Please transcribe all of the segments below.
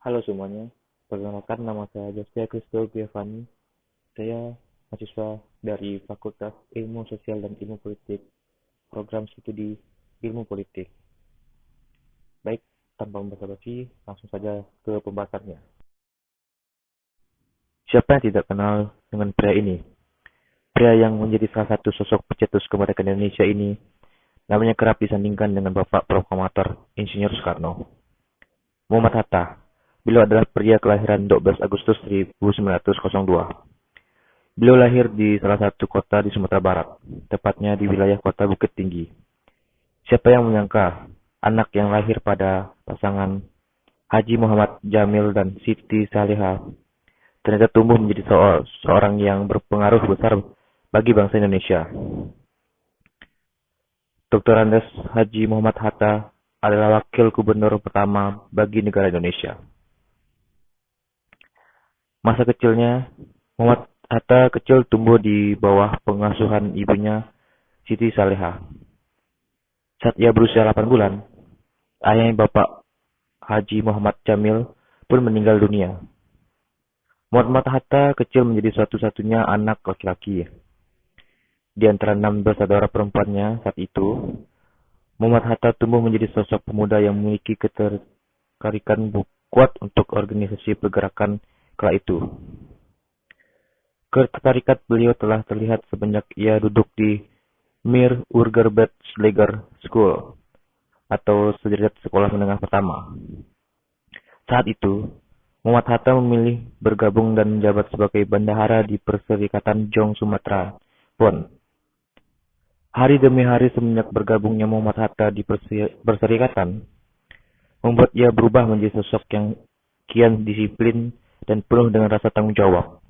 Halo semuanya, perkenalkan nama saya Justia Kristo Giovanni. Saya mahasiswa dari Fakultas Ilmu Sosial dan Ilmu Politik, program studi Ilmu Politik. Baik, tanpa basa-basi, langsung saja ke pembahasannya. Siapa yang tidak kenal dengan pria ini? Pria yang menjadi salah satu sosok pencetus kemerdekaan Indonesia ini, namanya kerap disandingkan dengan Bapak Proklamator Insinyur Soekarno. Muhammad Hatta. Beliau adalah pria kelahiran 12 Agustus 1902. Beliau lahir di salah satu kota di Sumatera Barat, tepatnya di wilayah kota Bukit Tinggi. Siapa yang menyangka anak yang lahir pada pasangan Haji Muhammad Jamil dan Siti Salihah ternyata tumbuh menjadi seorang yang berpengaruh besar bagi bangsa Indonesia. Dr. Andes Haji Muhammad Hatta adalah wakil gubernur pertama bagi negara Indonesia. Masa kecilnya, Muhammad Hatta kecil tumbuh di bawah pengasuhan ibunya, Siti Salihah. Saat ia berusia 8 bulan, ayahnya Bapak Haji Muhammad Jamil pun meninggal dunia. Muhammad Hatta kecil menjadi satu-satunya anak laki-laki. Di antara 6 bersaudara perempuannya saat itu, Muhammad Hatta tumbuh menjadi sosok pemuda yang memiliki ketertarikan kuat untuk organisasi pergerakan kala itu. Ketertarikan beliau telah terlihat semenjak ia duduk di Mir Urgerbet Sleger School atau sederajat sekolah menengah pertama. Saat itu, Muhammad Hatta memilih bergabung dan menjabat sebagai bendahara di Perserikatan Jong Sumatera PON. Hari demi hari semenjak bergabungnya Muhammad Hatta di Perserikatan, membuat ia berubah menjadi sosok yang kian disiplin dan penuh dengan rasa tanggung jawab.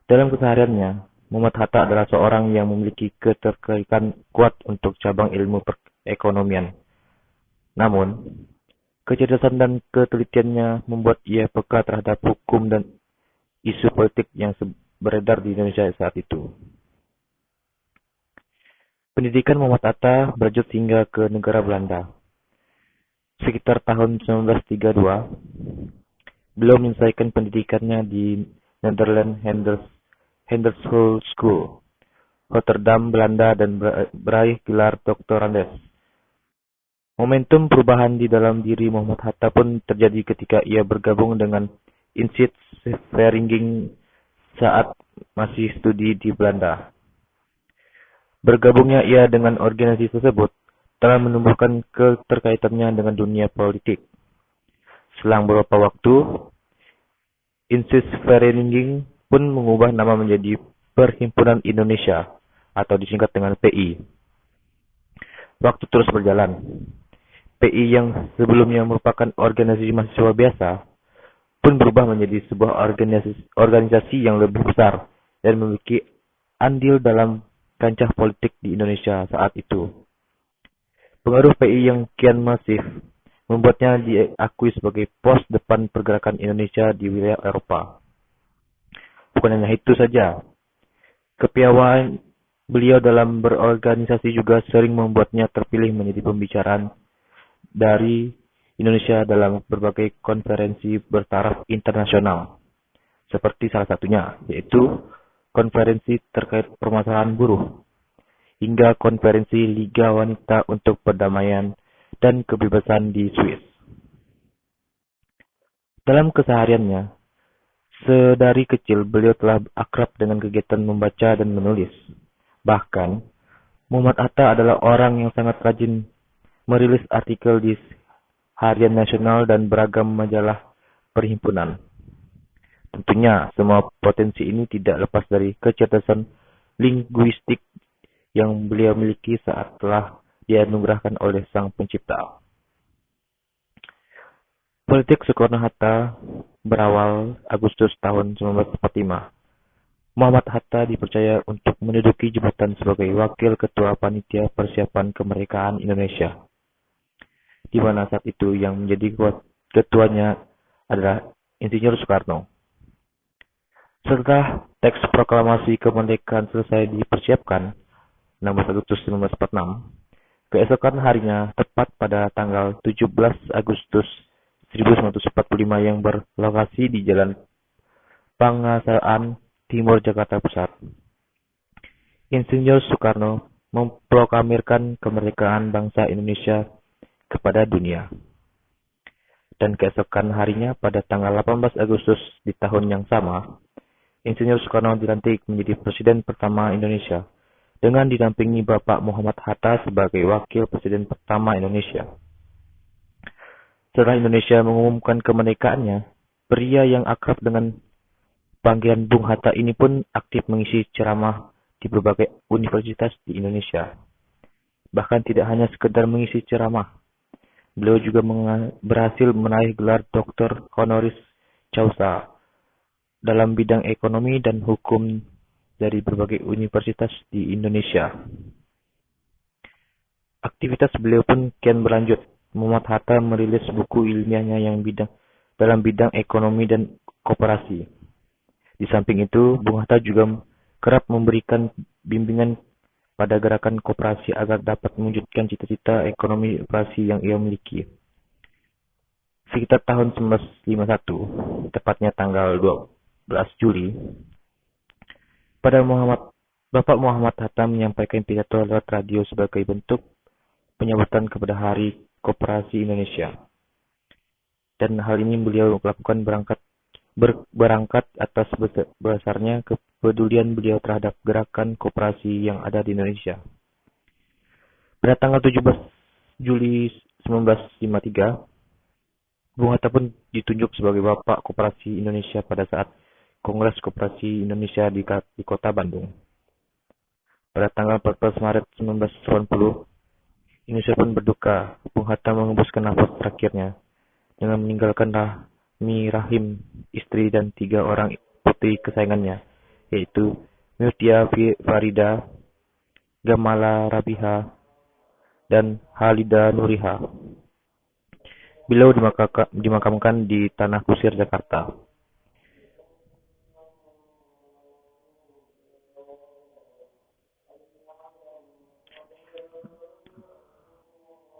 Dalam kesehariannya, Muhammad Hatta adalah seorang yang memiliki keterkaitan kuat untuk cabang ilmu perekonomian. Namun, kecerdasan dan ketelitiannya membuat ia peka terhadap hukum dan isu politik yang beredar di Indonesia saat itu. Pendidikan Muhammad Hatta berlanjut hingga ke negara Belanda. Sekitar tahun 1932, beliau menyelesaikan pendidikannya di Netherlands Handelschool School, Rotterdam, Belanda, dan meraih gelar doktorandes. Momentum perubahan di dalam diri Muhammad Hatta pun terjadi ketika ia bergabung dengan Institut Vereniging saat masih studi di Belanda. Bergabungnya ia dengan organisasi tersebut telah menumbuhkan keterkaitannya dengan dunia politik. Selang beberapa waktu, Institut Vereniging pun mengubah nama menjadi Perhimpunan Indonesia atau disingkat dengan PI. Waktu terus berjalan. PI yang sebelumnya merupakan organisasi mahasiswa biasa pun berubah menjadi sebuah organisasi yang lebih besar dan memiliki andil dalam kancah politik di Indonesia saat itu. Pengaruh PI yang kian masif membuatnya diakui sebagai pos depan pergerakan Indonesia di wilayah Eropa. Bukan hanya itu saja, kepiawaian beliau dalam berorganisasi juga sering membuatnya terpilih menjadi pembicaraan dari Indonesia dalam berbagai konferensi bertaraf internasional, seperti salah satunya, yaitu konferensi terkait permasalahan buruh, hingga konferensi Liga Wanita untuk Perdamaian dan Kebebasan di Swiss. Dalam kesehariannya, sedari kecil beliau telah akrab dengan kegiatan membaca dan menulis. Bahkan, Muhammad Hatta adalah orang yang sangat rajin merilis artikel di harian nasional dan beragam majalah perhimpunan. Tentunya, semua potensi ini tidak lepas dari kecerdasan linguistik yang beliau miliki saat telah dianugerahkan oleh Sang Pencipta. Politik Soekarno-Hatta berawal Agustus tahun 1945. Muhammad Hatta dipercaya untuk menduduki jabatan sebagai Wakil Ketua Panitia Persiapan Kemerdekaan Indonesia, di mana saat itu yang menjadi ketuanya adalah Insinyur Soekarno. Setelah teks proklamasi kemerdekaan selesai dipersiapkan, 16 Agustus 1946, keesokan harinya, tepat pada tanggal 17 Agustus 1945 yang berlokasi di Jalan Pangasaan Timur, Jakarta Pusat. Insinyur Soekarno memproklamirkan kemerdekaan bangsa Indonesia kepada dunia. Dan keesokan harinya pada tanggal 18 Agustus di tahun yang sama, Insinyur Soekarno dilantik menjadi Presiden pertama Indonesia dengan didampingi Bapak Muhammad Hatta sebagai Wakil Presiden pertama Indonesia. Setelah Indonesia mengumumkan kemerdekaannya, pria yang akrab dengan panggilan Bung Hatta ini pun aktif mengisi ceramah di berbagai universitas di Indonesia. Bahkan tidak hanya sekedar mengisi ceramah, beliau juga berhasil meraih gelar Doktor Honoris Causa dalam bidang ekonomi dan hukum dari berbagai universitas di Indonesia. Aktivitas beliau pun kian berlanjut. Muhammad Hatta merilis buku ilmiahnya yang dalam bidang ekonomi dan koperasi. Di samping itu, Bung Hatta juga kerap memberikan bimbingan pada gerakan koperasi agar dapat mewujudkan cita-cita ekonomi operasi yang ia miliki. Sekitar tahun 1951, tepatnya tanggal 12 Juli, Bapak Muhammad Hatta menyampaikan pidato lewat radio sebagai bentuk penyambutan kepada Hari Koperasi Indonesia. Dan hal ini beliau lakukan berangkat atas besarnya kepedulian beliau terhadap gerakan koperasi yang ada di Indonesia. Pada tanggal 17 Juli 1953, Bung Hatta pun ditunjuk sebagai Bapak Koperasi Indonesia pada saat Kongres Koperasi Indonesia di Kota Bandung. Pada tanggal 14 Maret 1980, Indonesia pun berduka. Bung Hatta mengembuskan nafas terakhirnya dengan meninggalkan Rahim, istri dan 3 orang putri kesayangannya, yaitu Mutia Farida, Gamala Rabiha, dan Halida Nuriha. Beliau dimakamkan di Tanah Kusir, Jakarta.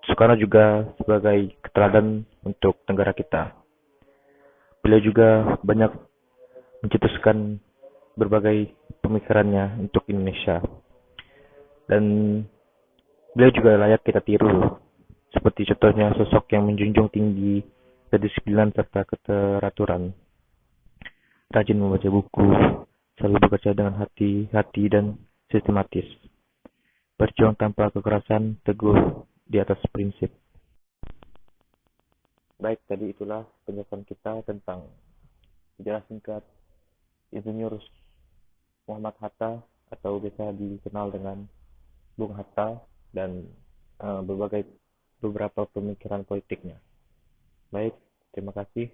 Soekarno juga sebagai teladan untuk negara kita. Beliau juga banyak mencetuskan berbagai pemikirannya untuk Indonesia. Dan beliau juga layak kita tiru. Seperti contohnya sosok yang menjunjung tinggi kedisiplinan serta keteraturan. Rajin membaca buku, selalu bekerja dengan hati-hati dan sistematis. Berjuang tanpa kekerasan, teguh di atas prinsip. Baik, tadi itulah penjelasan kita tentang sejarah singkat Insinyur Muhammad Hatta atau biasa dikenal dengan Bung Hatta dan beberapa pemikiran politiknya. Baik, terima kasih.